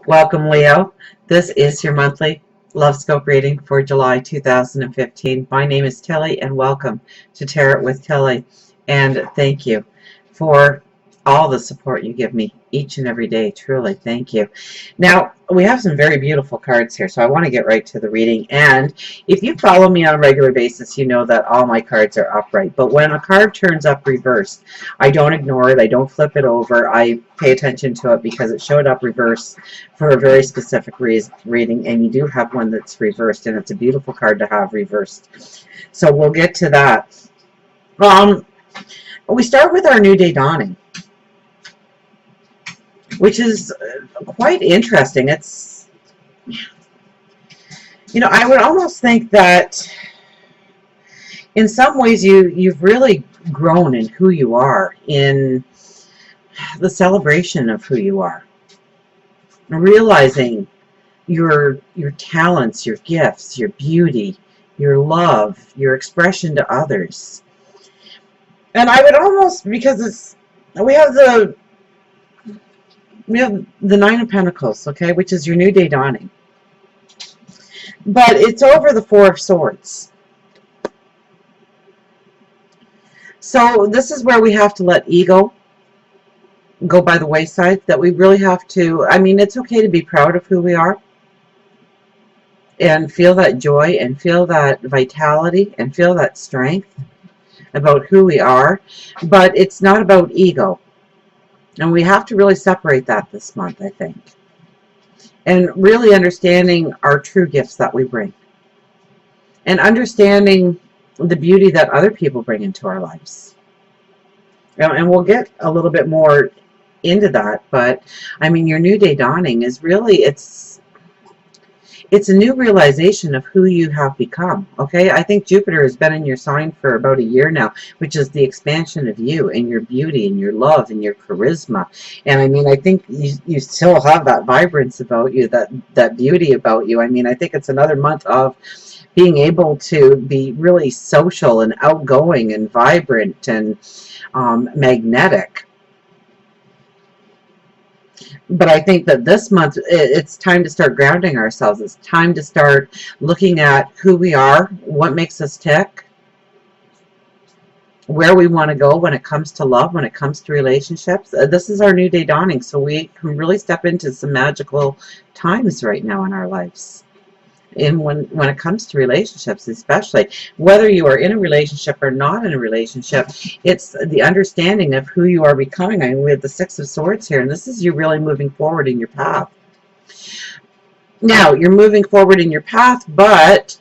Welcome, Leo. This is your monthly LoveScope reading for July 2015. My name is Tilly, and welcome to Tarot with Tilly. And thank you for all the support you give me each and every day. Truly, thank you. Now, we have some very beautiful cards here, so I want to get right to the reading. And if you follow me on a regular basis, you know that all my cards are upright. But when a card turns up reversed, I don't ignore it. I don't flip it over. I pay attention to it because it showed up reversed for a very specific reading. And you do have one that's reversed, and it's a beautiful card to have reversed. So we'll get to that. We start with our new day dawning, which is quite interesting. It's, you know, I would almost think that in some ways you've really grown in who you are, in the celebration of who you are, realizing your talents, your gifts, your beauty, your love, your expression to others. And I would almost, because we have the Nine of Pentacles, okay, which is your new day dawning. But it's over the Four of Swords. So this is where we have to let ego go by the wayside, that we really have to, I mean, it's okay to be proud of who we are and feel that joy and feel that vitality and feel that strength about who we are, but it's not about ego. And we have to really separate that this month, I think. And really understanding our true gifts that we bring. And understanding the beauty that other people bring into our lives. And we'll get a little bit more into that, but I mean, your new day dawning is really, it's a new realization of who you have become, okay? I think Jupiter has been in your sign for about a year now, which is the expansion of you and your beauty and your love and your charisma. And I mean, I think you still have that vibrance about you, that beauty about you. I mean, I think it's another month of being able to be really social and outgoing and vibrant and magnetic. But I think that this month, it's time to start grounding ourselves. It's time to start looking at who we are, what makes us tick, where we want to go when it comes to love, when it comes to relationships. This is our new day dawning, so we can really step into some magical times right now in our lives. And when it comes to relationships, especially, whether you are in a relationship or not in a relationship, it's the understanding of who you are becoming. I mean, we have the Six of Swords here, and this is you really moving forward in your path. Now, you're moving forward in your path, but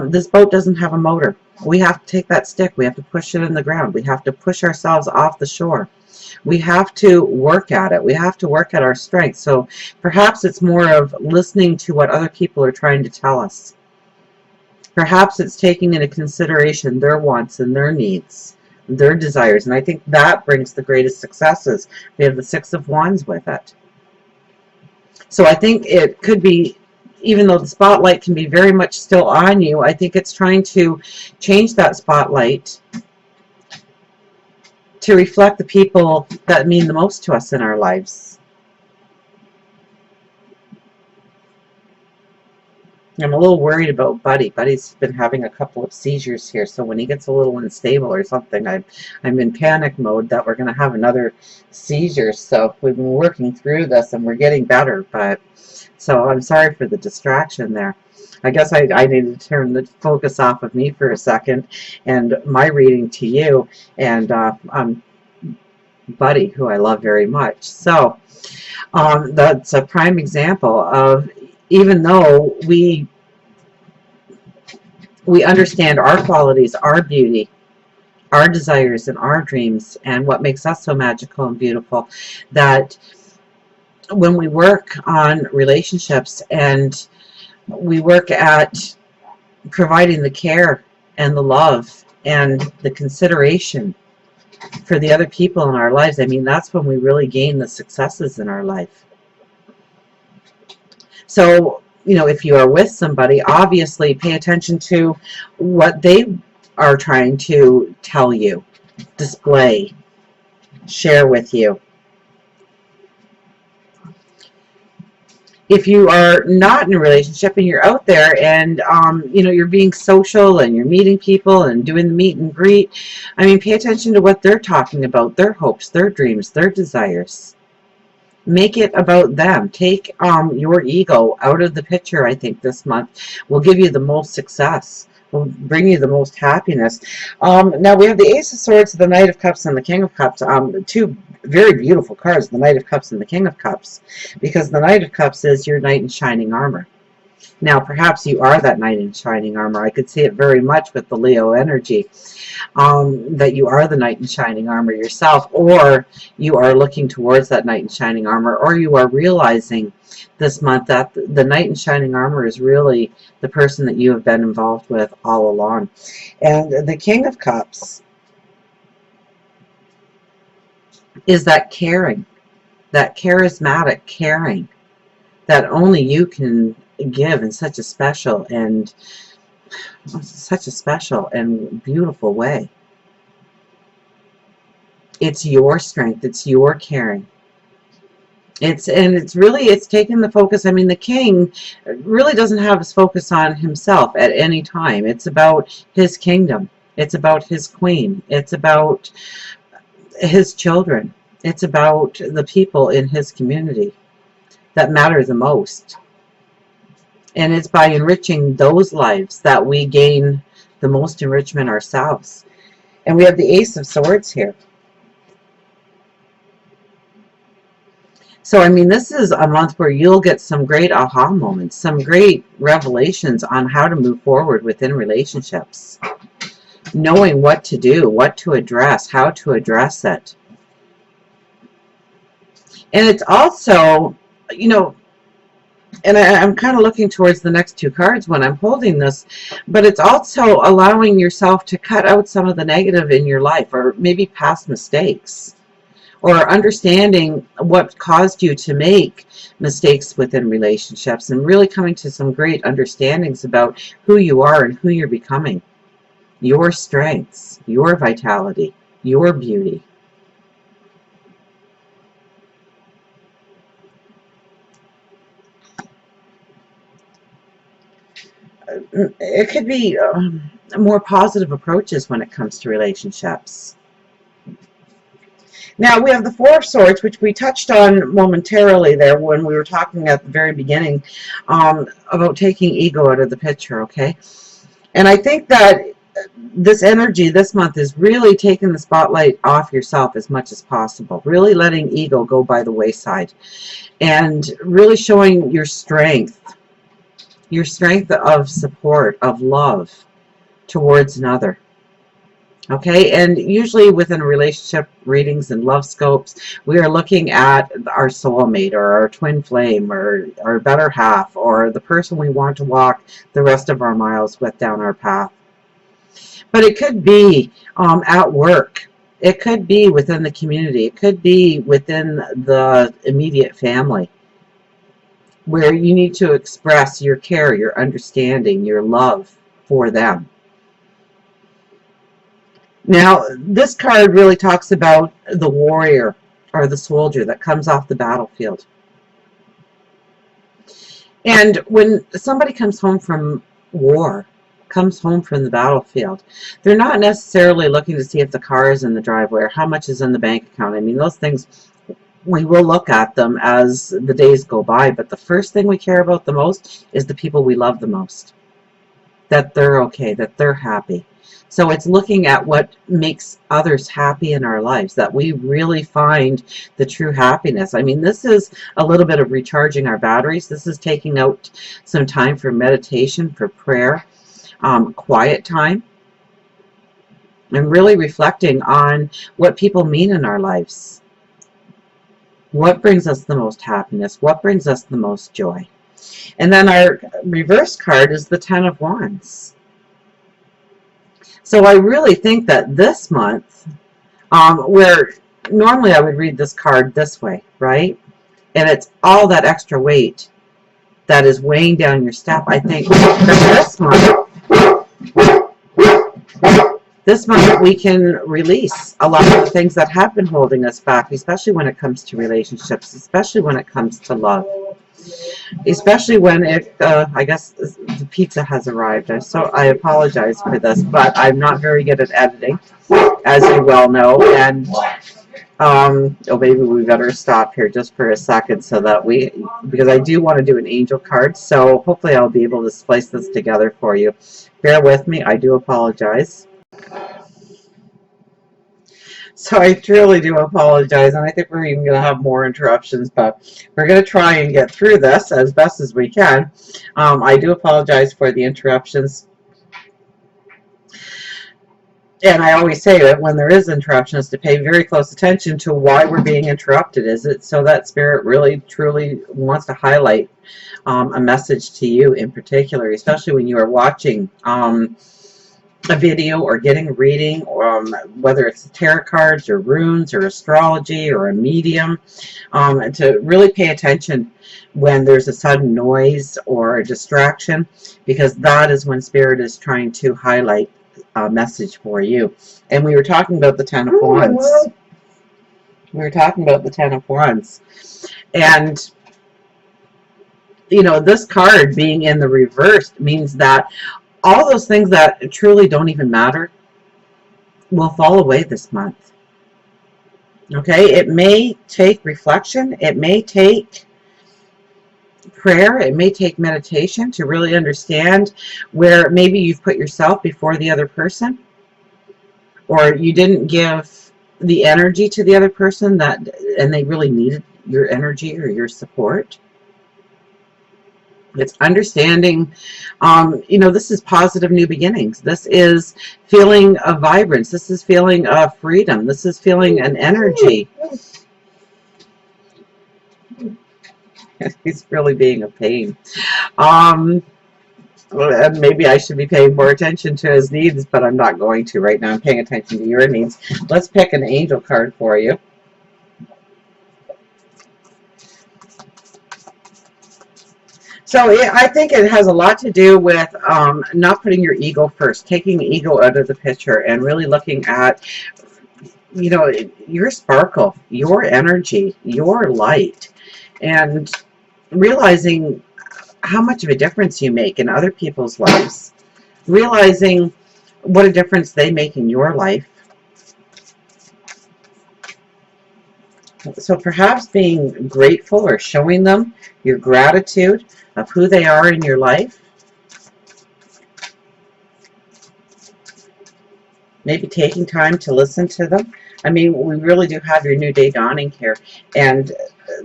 this boat doesn't have a motor. We have to take that stick. We have to push it in the ground. We have to push ourselves off the shore. We have to work at it. We have to work at our strengths. So perhaps it's more of listening to what other people are trying to tell us. Perhaps it's taking into consideration their wants and their needs, their desires. And I think that brings the greatest successes. We have the Six of Wands with it. So I think it could be, even though the spotlight can be very much still on you, I think it's trying to change that spotlight to reflect the people that mean the most to us in our lives. I'm a little worried about Buddy. Buddy's been having a couple of seizures here, so when he gets a little unstable or something, I'm in panic mode that we're going to have another seizure. So we've been working through this and we're getting better, but so I'm sorry for the distraction there. I guess I need to turn the focus off of me for a second and my reading to you and Buddy, who I love very much. So that's a prime example of, even though we understand our qualities, our beauty, our desires, and our dreams, and what makes us so magical and beautiful, that when we work on relationships and we work at providing the care and the love and the consideration for the other people in our lives, I mean, that's when we really gain the successes in our life. So, you know, if you are with somebody, obviously pay attention to what they are trying to tell you, display, share with you. If you are not in a relationship and you're out there and you know, you're being social and you're meeting people and doing the meet and greet, I mean, pay attention to what they're talking about, their hopes, their dreams, their desires. Make it about them. Take your ego out of the picture. I think this month will give you the most success, will bring you the most happiness. Now we have the Ace of Swords, the Knight of Cups, and the King of Cups. Two very beautiful cards, the Knight of Cups and the King of Cups, because the Knight of Cups is your knight in shining armor. Now, perhaps you are that knight in shining armor. I could see it very much with the Leo energy, that you are the knight in shining armor yourself, or you are looking towards that knight in shining armor, or you are realizing this month that the knight in shining armor is really the person that you have been involved with all along. And the King of Cups is that caring, that charismatic caring that only you can give in such a special and beautiful way. It's your strength, it's your caring. It's taking the focus. I mean, the king really doesn't have his focus on himself at any time. It's about his kingdom. It's about his queen. It's about his children. It's about the people in his community that matter the most. And it's by enriching those lives that we gain the most enrichment ourselves. And we have the Ace of Swords here. So, I mean, this is a month where you'll get some great aha moments, some great revelations on how to move forward within relationships. Knowing what to do, what to address, how to address it. And it's also, you know, and I'm kind of looking towards the next two cards when I'm holding this, but it's also allowing yourself to cut out some of the negative in your life, or maybe past mistakes, or understanding what caused you to make mistakes within relationships, and really coming to some great understandings about who you are and who you're becoming, your strengths, your vitality, your beauty. It could be more positive approaches when it comes to relationships. Now we have the Four of Swords, which we touched on momentarily there when we were talking at the very beginning about taking ego out of the picture, okay? And I think that this energy this month is really taking the spotlight off yourself as much as possible, really letting ego go by the wayside, and really showing your strength of support, of love towards another. Okay, and usually within relationship readings and love scopes, we are looking at our soulmate or our twin flame or our better half or the person we want to walk the rest of our miles with down our path. But it could be at work. It could be within the community. It could be within the immediate family, where you need to express your care, your understanding, your love for them. Now, this card really talks about the warrior or the soldier that comes off the battlefield. And when somebody comes home from war, comes home from the battlefield, they're not necessarily looking to see if the car is in the driveway or how much is in the bank account. I mean, those things, we will look at them as the days go by, but the first thing we care about the most is the people we love the most. That they're okay, that they're happy. So it's looking at what makes others happy in our lives, that we really find the true happiness. I mean, this is a little bit of recharging our batteries. This is taking out some time for meditation, for prayer, quiet time, and really reflecting on what people mean in our lives. What brings us the most happiness? What brings us the most joy? And then our reverse card is the Ten of Wands. So I really think that this month, where normally I would read this card this way, right? And it's all that extra weight that is weighing down your step. I think that this month we can release a lot of the things that have been holding us back, especially when it comes to relationships, especially when it comes to love. especially when I guess the pizza has arrived. So I apologize for this, but I'm not very good at editing, as you well know, and oh, maybe we better stop here just for a second so that because I do want to do an angel card, so hopefully I'll be able to splice this together for you. Bear with me, I do apologize. So I truly do apologize, and I think we're even going to have more interruptions, but we're going to try and get through this as best as we can. I do apologize for the interruptions. And I always say that when there is interruptions, to pay very close attention to why we're being interrupted. Is it so that spirit really, truly wants to highlight a message to you in particular, especially when you are watching a video or getting a reading, whether it's tarot cards or runes or astrology or a medium, and to really pay attention when there's a sudden noise or a distraction, because that is when spirit is trying to highlight message for you. And we were talking about the Ten of Wands. We were talking about the Ten of Wands. And, you know, this card being in the reverse means that all those things that truly don't even matter will fall away this month. Okay? It may take reflection. It may take prayer. It may take meditation to really understand where maybe you've put yourself before the other person, or you didn't give the energy to the other person and they really needed your energy or your support. It's understanding, you know, this is positive new beginnings. This is feeling of vibrance. This is feeling of freedom. This is feeling an energy. He's really being a pain. Maybe I should be paying more attention to his needs, but I'm not going to right now. I'm paying attention to your needs. Let's pick an angel card for you. So I think it has a lot to do with not putting your ego first, taking the ego out of the picture and really looking at, you know, your sparkle, your energy, your light, and realizing how much of a difference you make in other people's lives, realizing what a difference they make in your life. So perhaps being grateful or showing them your gratitude of who they are in your life. Maybe taking time to listen to them. I mean, we really do have your new day dawning here. And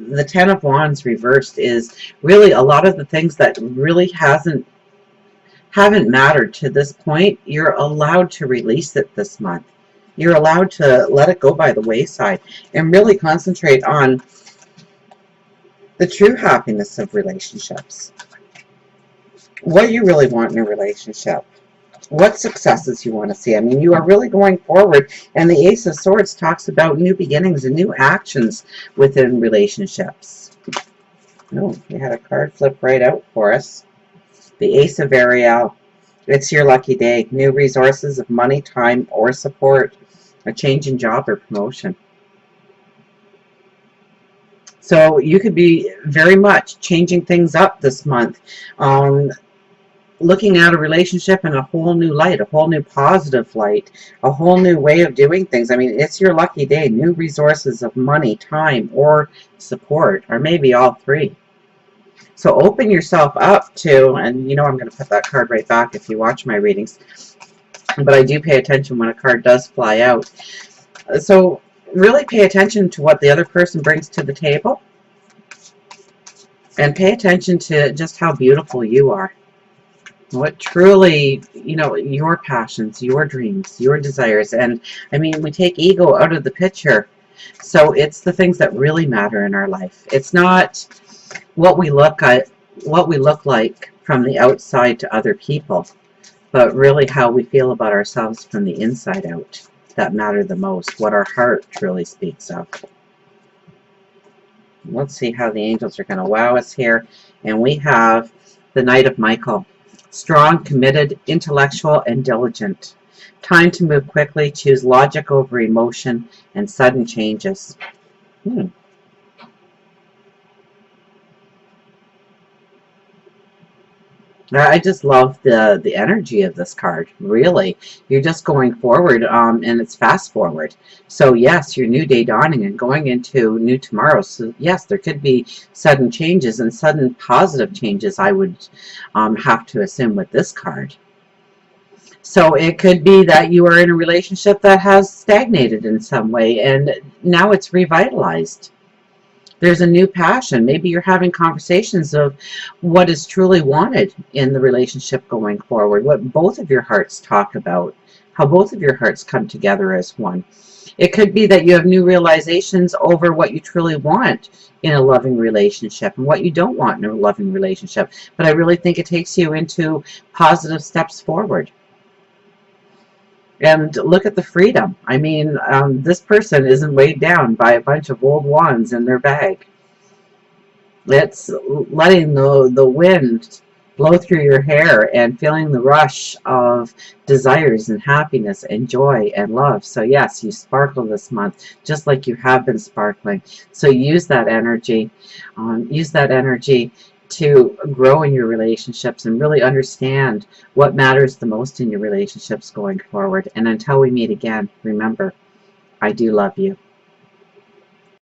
the Ten of Wands reversed is really a lot of the things that really haven't mattered to this point. You're allowed to release it this month. You're allowed to let it go by the wayside and really concentrate on the true happiness of relationships. What you really want in a relationship. What successes you want to see. I mean, you are really going forward. And the Ace of Swords talks about new beginnings and new actions within relationships. Oh, we had a card flip right out for us. The Ace of Ariel. It's your lucky day. New resources of money, time, or support. A change in job or promotion. So you could be very much changing things up this month. Looking at a relationship in a whole new light, a whole new positive light, a whole new way of doing things. I mean, it's your lucky day. New resources of money, time, or support, or maybe all three. So open yourself up to, and you know I'm going to put that card right back if you watch my readings, but I do pay attention when a card does fly out. So really pay attention to what the other person brings to the table, and pay attention to just how beautiful you are. What truly, you know, your passions, your dreams, your desires. And I mean, we take ego out of the picture. So it's the things that really matter in our life. It's not what we look like from the outside to other people, but really how we feel about ourselves from the inside out that matter the most, what our heart truly speaks of. Let's see how the angels are going to wow us here. And we have the Knight of Michael. Strong, committed, intellectual, and diligent. Time to move quickly, choose logic over emotion, and sudden changes. I just love the energy of this card. Really, you're just going forward, and it's fast forward. So yes, your new day dawning and going into new tomorrow. So yes, there could be sudden changes and sudden positive changes. I would have to assume with this card. So it could be that you are in a relationship that has stagnated in some way, and now it's revitalized. There's a new passion. Maybe you're having conversations of what is truly wanted in the relationship going forward, what both of your hearts talk about, how both of your hearts come together as one. It could be that you have new realizations over what you truly want in a loving relationship and what you don't want in a loving relationship. But I really think it takes you into positive steps forward. And look at the freedom. I mean, this person isn't weighed down by a bunch of old wands in their bag. It's letting the wind blow through your hair and feeling the rush of desires and happiness and joy and love. So yes, you sparkle this month just like you have been sparkling. So use that energy. Use that energy to grow in your relationships and really understand what matters the most in your relationships going forward. And until we meet again, remember, I do love you.